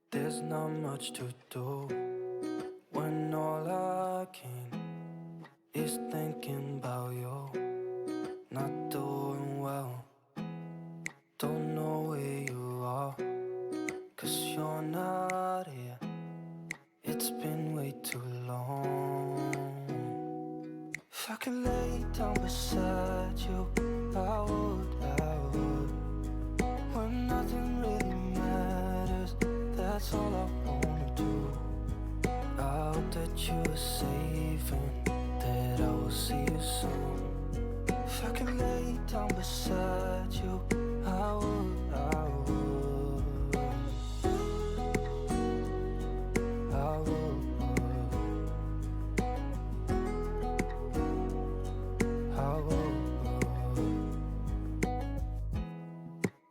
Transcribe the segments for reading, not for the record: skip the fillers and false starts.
There's not much to do when all I can is thinking about you. Not doing well, don't know where you are, 'cause you're not here. It's been way too long. If I could lay down beside you, I would. When nothing really matters, that's all I wanna do. I hope that you are safe and that I will see you soon. If I could lay down beside you, I would. I would.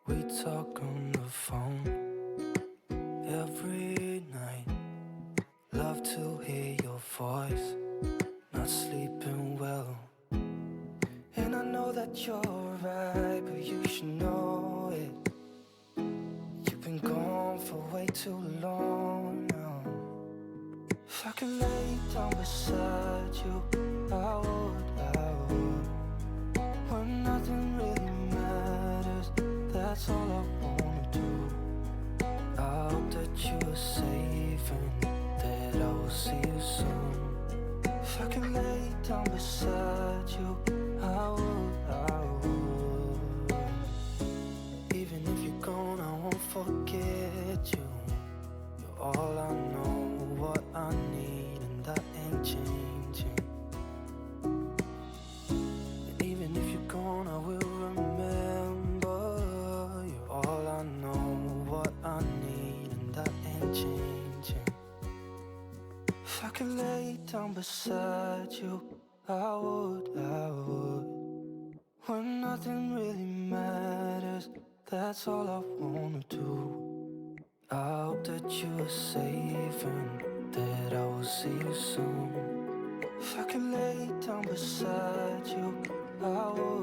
We talk on the phone every night. Love to hear your voice. Not sleeping well. And I know that you're right, but you should know it. You've been gone for way too long now. If I could lay down beside you, I would. When nothing really matters, that's all I wanna do. I hope that you are safe and that I will see you soon. If I could lay down beside you, I would. Even if you're gone, I won't forget you. You're all I know, what I need, and that ain't changing. And even if you're gone, I will remember. You're all I know, what I need, and that ain't changing. If I could lay down beside you, I would. When nothing really matters, that's all I wanna do. I hope that you are safe and that I will see you soon. If I could lay down beside you, I would.